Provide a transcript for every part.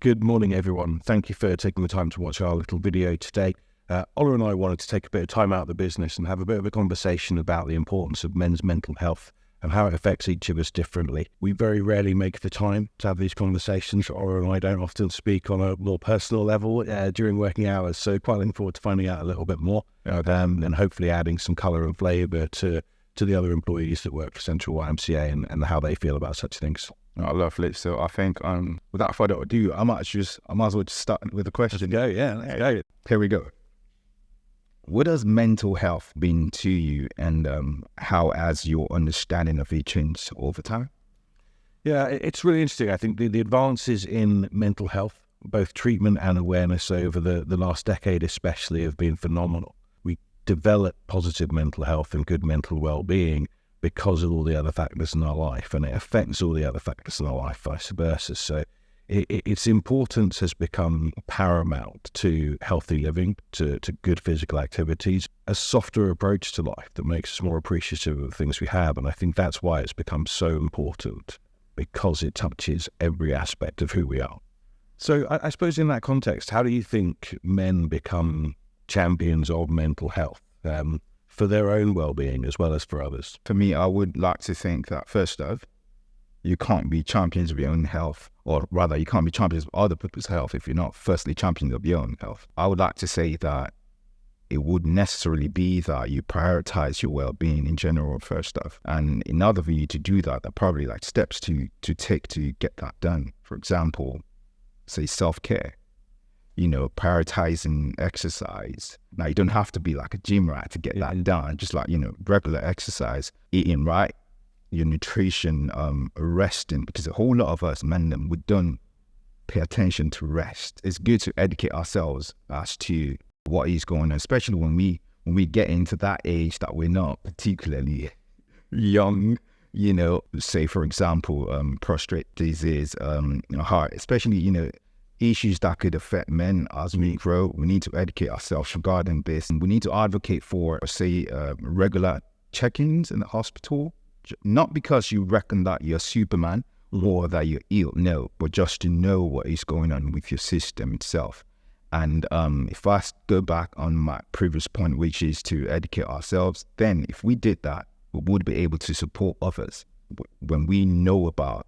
Good morning, everyone. Thank you for taking the time to watch our little video today. Ola and I wanted to take a bit of time out of the business and have a bit of a conversation about the importance of men's mental health and how it affects each of us differently. We very rarely make the time to have these conversations. Ola and I don't often speak on a more personal level during working hours, so quite looking forward to finding out a little bit more and hopefully adding some colour and flavour to the other employees that work for Central YMCA and how they feel about such things. Oh, lovely. So I think without further ado, I might as well just start with a question. Let's go. Here we go. What has mental health been to you, and how has your understanding of it changed over time? Yeah, it's really interesting. I think the advances in mental health, both treatment and awareness over the last decade especially, have been phenomenal. We develop positive mental health and good mental well-being because of all the other factors in our life, and it affects all the other factors in our life, vice versa. So its importance has become paramount to healthy living, to good physical activities, a softer approach to life that makes us more appreciative of the things we have. And I think that's why it's become so important, because it touches every aspect of who we are. So I suppose in that context, how do you think men become champions of mental health? For their own well-being as well as for others? For me, I would like to think that first off, you can't be champions of your own health, or rather, you can't be champions of other people's health if you're not firstly champions of your own health. I would like to say that it would necessarily be that you prioritize your well-being in general first off. And in order for you to do that, there are probably like steps to take to get that done. For example, say self-care. Prioritizing exercise. Now, you don't have to be like a gym rat to get that done. Just like, regular exercise, eating right, your nutrition, resting, because a whole lot of us men, we don't pay attention to rest. It's good to educate ourselves as to what is going on, especially when we get into that age that we're not particularly young. Say for example, prostate disease, heart, especially, issues that could affect men as we grow. We need to educate ourselves regarding this. And we need to advocate for, say, regular check-ins in the hospital, not because you reckon that you're Superman or that you're ill, no, but just to know what is going on with your system itself. And if I go back on my previous point, which is to educate ourselves, then if we did that, we would be able to support others. When we know about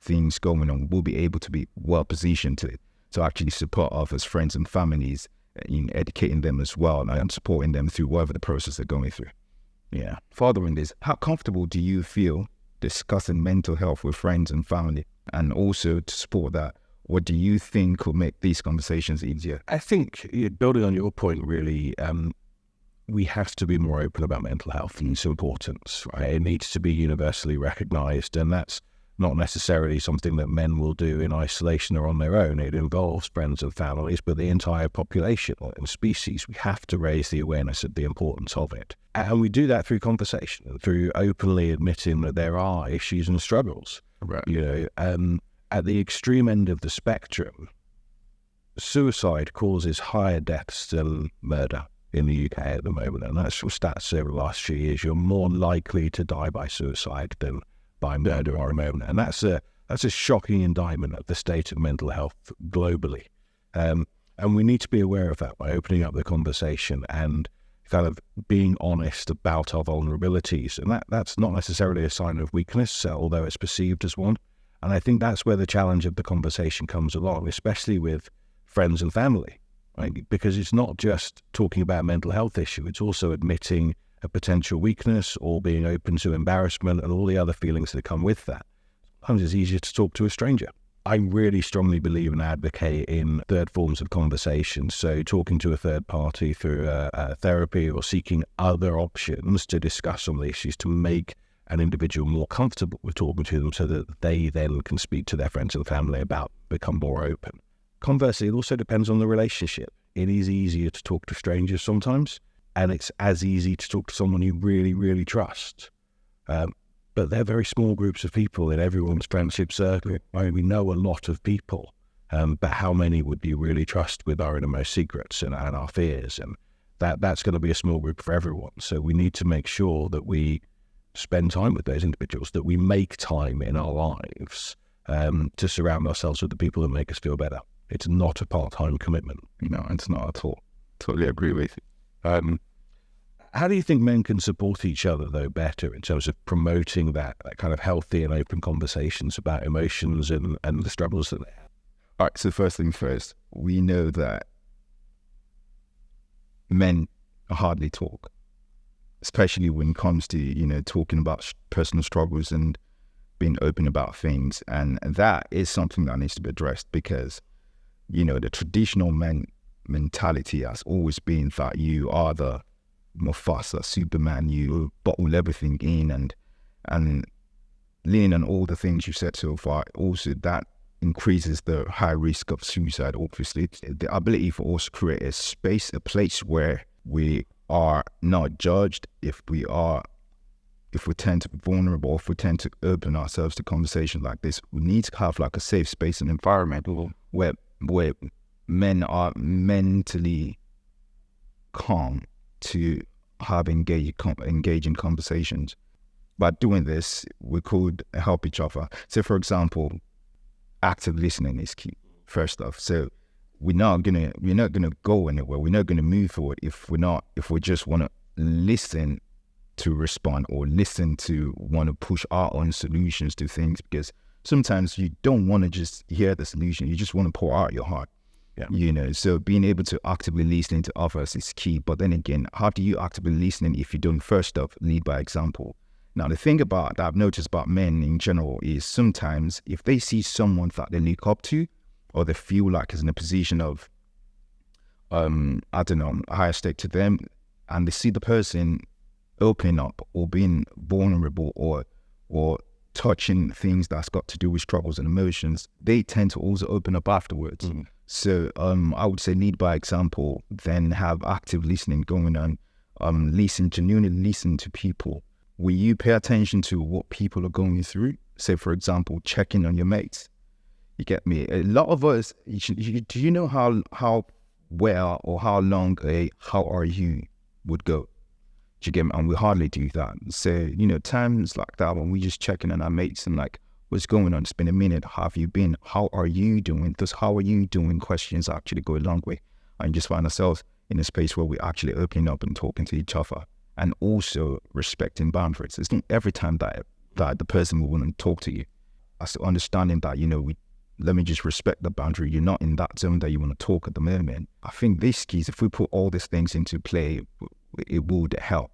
things going on, we'll be able to be well positioned to actually support others, friends and families, in educating them as well and supporting them through whatever the process they're going through. Yeah. Following this, how comfortable do you feel discussing mental health with friends and family? And also to support that, what do you think will make these conversations easier? I think, building on your point, really, we have to be more open about mental health and its importance, right? It needs to be universally recognized, and that's not necessarily something that men will do in isolation or on their own. It involves friends and families, but the entire population and species. We have to raise the awareness of the importance of it. And we do that through conversation, through openly admitting that there are issues and struggles. Right. At the extreme end of the spectrum, suicide causes higher deaths than murder in the UK at the moment. And that's from stats over the last few years. You're more likely to die by suicide than by murder or a moment, and that's a shocking indictment of the state of mental health globally, and we need to be aware of that by opening up the conversation and kind of being honest about our vulnerabilities. And that's not necessarily a sign of weakness, although it's perceived as one. And I think that's where the challenge of the conversation comes along, especially with friends and family, right? Because it's not just talking about a mental health issue; it's also admitting a potential weakness or being open to embarrassment and all the other feelings that come with that. Sometimes it's easier to talk to a stranger. I really strongly believe and advocate in third forms of conversation. So talking to a third party through therapy or seeking other options to discuss some of the issues to make an individual more comfortable with talking to them so that they then can speak to their friends and family about, become more open. Conversely, it also depends on the relationship. It is easier to talk to strangers sometimes, and it's as easy to talk to someone you really, really trust. But they're very small groups of people in everyone's friendship circle. We know a lot of people, but how many would you really trust with our innermost secrets and our fears? And that's going to be a small group for everyone. So we need to make sure that we spend time with those individuals, that we make time in our lives to surround ourselves with the people that make us feel better. It's not a part-time commitment. No, it's not at all. Totally agree with you. How do you think men can support each other, though, better in terms of promoting that kind of healthy and open conversations about emotions and the struggles that they have? All right, so first thing first, we know that men hardly talk, especially when it comes to, talking about personal struggles and being open about things. And that is something that needs to be addressed because, the traditional mentality has always been that you are the Mufasa, Superman, you bottle everything in and leaning on all the things you said so far. Also, that increases the high risk of suicide, obviously. The ability for us to create a space, a place where we are not judged if we tend to be vulnerable, if we tend to open ourselves to conversations like this. We need to have like a safe space and environment where men are mentally calm to have engaging conversations. By doing this, we could help each other. So, for example, active listening is key. First off, so we're not gonna go anywhere. We're not gonna move forward if we just want to listen to respond or listen to want to push our own solutions to things, because sometimes you don't want to just hear the solution. You just want to pour out your heart. Yeah. So being able to actively listen to others is key. But then again, how do you actively listen if you don't first off lead by example? Now, the thing that I've noticed about men in general is sometimes if they see someone that they look up to or they feel like is in a position of, a higher stake to them, and they see the person opening up or being vulnerable or touching things that's got to do with struggles and emotions, they tend to also open up afterwards. Mm-hmm. So I would say lead by example, then have active listening going on. Genuinely listen to people. Will you pay attention to what people are going through? Say, for example, checking on your mates. You get me? A lot of us, do you know how well or how long a how are you would go? Do you get me? And we hardly do that. So, times like that when we just checking on our mates and like, what's going on? It's been a minute. How have you been? How are you doing? Those how are you doing questions actually go a long way. And just find ourselves in a space where we're actually opening up and talking to each other and also respecting boundaries. It's not every time that the person will want to talk to you. As understanding that, let me just respect the boundary. You're not in that zone that you want to talk at the moment. I think these keys, if we put all these things into play, it would help.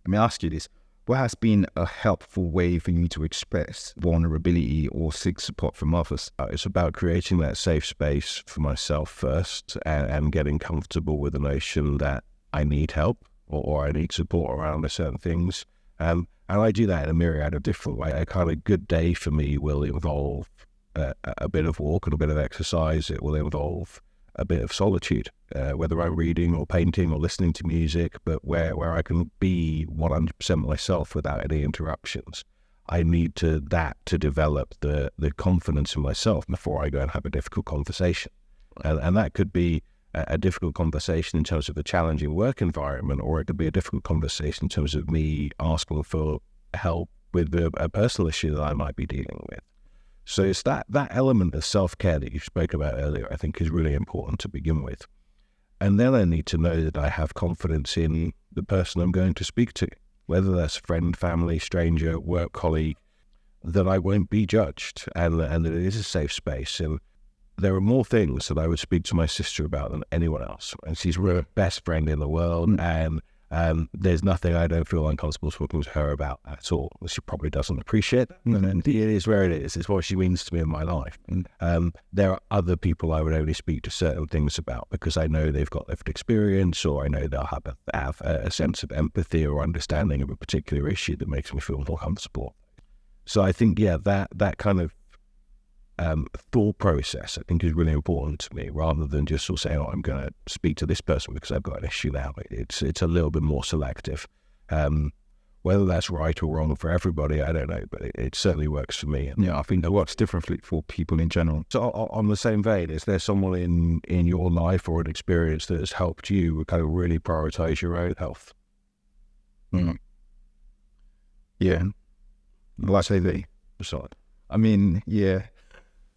Let me ask you this. What has been a helpful way for you to express vulnerability or seek support from others? It's about creating that safe space for myself first and getting comfortable with the notion that I need help or I need support around certain things. And I do that in a myriad of different ways. A kind of good day for me will involve a bit of walk and a bit of exercise. It will involve a bit of solitude, whether I'm reading or painting or listening to music, but where I can be 100% myself without any interruptions. I need to develop the confidence in myself before I go and have a difficult conversation. And that could be a difficult conversation in terms of a challenging work environment, or it could be a difficult conversation in terms of me asking for help with a personal issue that I might be dealing with. So it's that element of self-care that you spoke about earlier, I think is really important to begin with. And then I need to know that I have confidence in the person I'm going to speak to, whether that's friend, family, stranger, work colleague, that I won't be judged and that it is a safe space. And there are more things that I would speak to my sister about than anyone else. And she's my best friend in the world. And there's nothing I don't feel uncomfortable talking to her about at all. She probably doesn't appreciate that. And it is where it is. It's what she means to me in my life. There are other people I would only speak to certain things about because I know they've got lived experience, or I know they'll have a sense of empathy or understanding of a particular issue that makes me feel more comfortable. So I think, that kind of thought process, I think, is really important to me, rather than just sort of saying, I'm going to speak to this person because I've got an issue now. It's a little bit more selective. Whether that's right or wrong for everybody, I don't know, but it certainly works for me. Yeah, I think that works differently for people in general. So on the same vein, is there someone in your life or an experience that has helped you kind of really prioritize your own health? Yeah. Well, I say they. Sorry. I mean, yeah.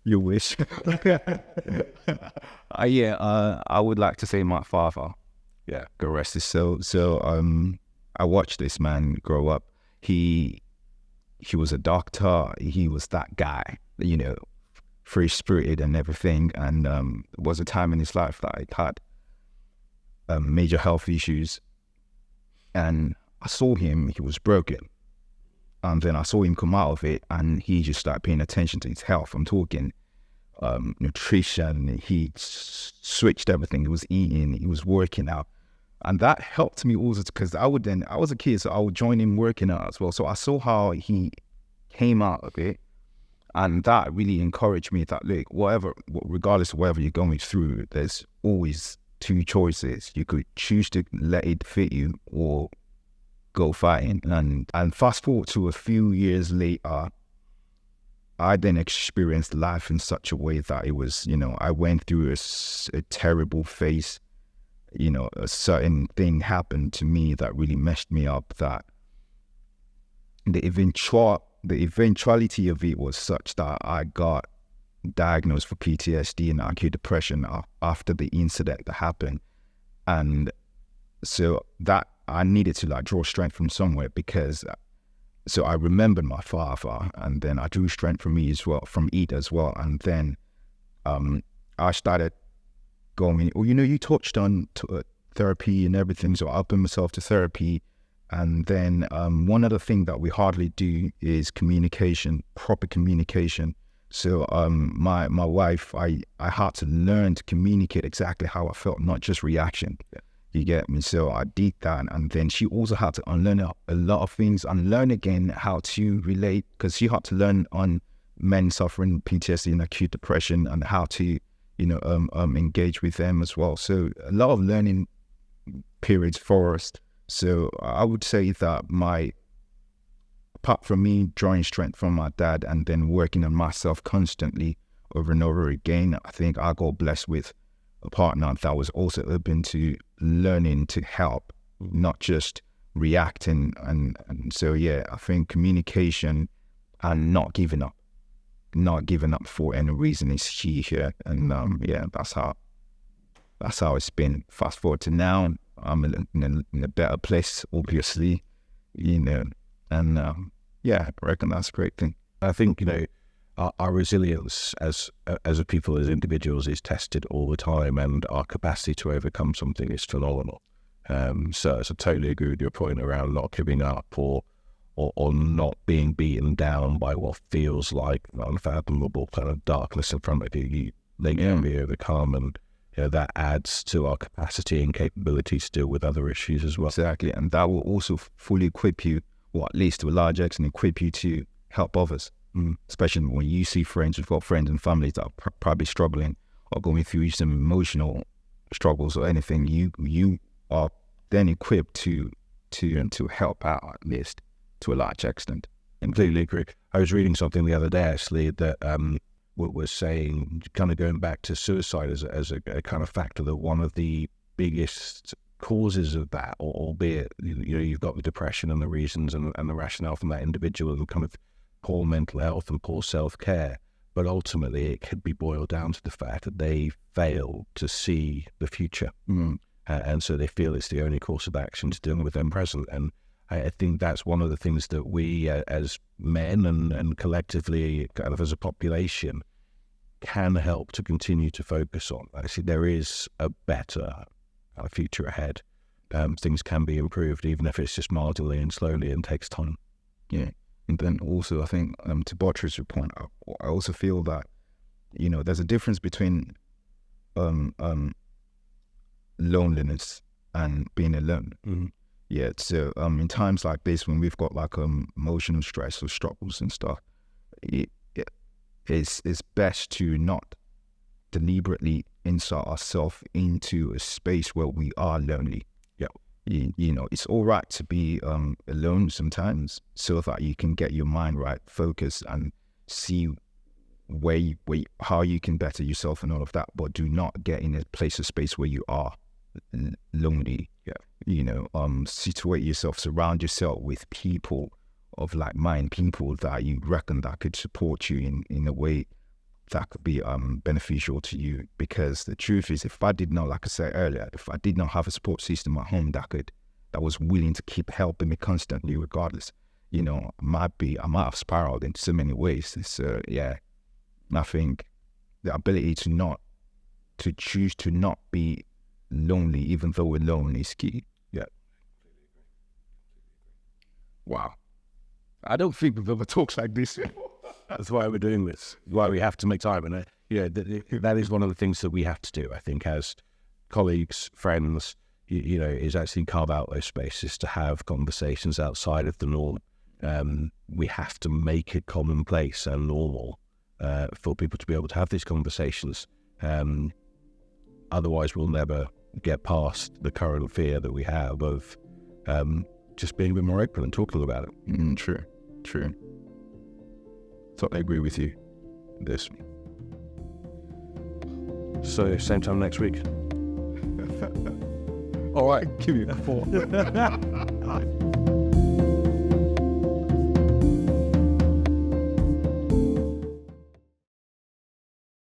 You wish. I would like to say my father. Yeah. God rest his soul. I watched this man grow up. He was a doctor. He was that guy, free spirited and everything. And there was a time in his life that he had major health issues. And I saw him, he was broken. And then I saw him come out of it, and he just started paying attention to his health. I'm talking nutrition. He switched everything. He was eating, he was working out. And that helped me also, because I was a kid, so I would join him working out as well. So I saw how he came out of it. And that really encouraged me that, look, regardless of whatever you're going through, there's always two choices. You could choose to let it fit you or go fighting. And fast forward to a few years later, I then experienced life in such a way that it was, I went through a terrible phase. A certain thing happened to me that really messed me up, that the eventuality of it was such that I got diagnosed for PTSD and acute depression after the incident that happened. And so that I needed to draw strength from somewhere, because so I remembered my father, and then I drew strength from it as well. And then I started going, you touched on therapy and everything, so I opened myself to therapy. And then one other thing that we hardly do is communication, proper communication. So my wife, I had to learn to communicate exactly how I felt, not just reaction. Yeah. You get me? So I did that. And then she also had to unlearn a lot of things, and learn again how to relate, because she had to learn on men suffering PTSD and acute depression, and how to engage with them as well. So a lot of learning periods for us. So I would say that apart from me drawing strength from my dad and then working on myself constantly over and over again, I think I got blessed with a partner that was also open to learning to help, not just reacting. And so, I think communication and not giving up for any reason is key here. And that's how it's been. Fast forward to now, I'm in a better place, obviously, and I reckon that's a great thing. I think our resilience as a people, as individuals, is tested all the time, and our capacity to overcome something is phenomenal. So I totally agree with your point around not giving up or not being beaten down by what feels like unfathomable kind of darkness in front of you. They can be overcome, and that adds to our capacity and capability to deal with other issues as well. Exactly, and that will also fully equip you, or at least to a large extent equip you to help others. Especially when you see friends, you've got friends and families that are probably struggling or going through some emotional struggles or anything. You are then equipped to help out, at least to a large extent. Completely agree. I was reading something the other day actually that was saying, kind of going back to suicide as a kind of factor, that one of the biggest causes of that, albeit you've got the depression and the reasons and the rationale from that individual and kind of poor mental health and poor self-care, but ultimately it could be boiled down to the fact that they fail to see the future. And so they feel it's the only course of action to deal with them present. And I think that's one of the things that we as men and collectively kind of as a population can help to continue to focus on. Actually, there is a better future ahead. Things can be improved, even if it's just marginally and slowly and takes time. Yeah. And then also, I think, to buttress your point, I also feel that, there's a difference between loneliness and being alone. Mm-hmm. Yeah, so in times like this, when we've got emotional stress or struggles and stuff, it's best to not deliberately insert ourselves into a space where we are lonely. Yeah. It's all right to be alone sometimes, so that you can get your mind right, focus, and see how you can better yourself and all of that. But do not get in a place of space where you are lonely. Situate yourself, surround yourself with people of like mind, people that you reckon that could support you in a way that could be beneficial to you. Because the truth is, if I did not, like I said earlier, if I did not have a support system at home that was willing to keep helping me constantly, regardless, you know, I might have spiraled in so many ways. So yeah, I think the ability to choose to not be lonely, even though we're lonely, is key. Yeah. Wow. I don't think we've ever talked like this. That's why we're doing this. Why we have to make time. And that is one of the things that we have to do, I think, as colleagues, friends, you know, is actually carve out those spaces to have conversations outside of the norm. We have to make it commonplace and normal for people to be able to have these conversations. Otherwise, we'll never get past the current fear that we have of just being a bit more open and talking about it. True. Totally agree with you. This. So, same time next week. All right, give me a 4.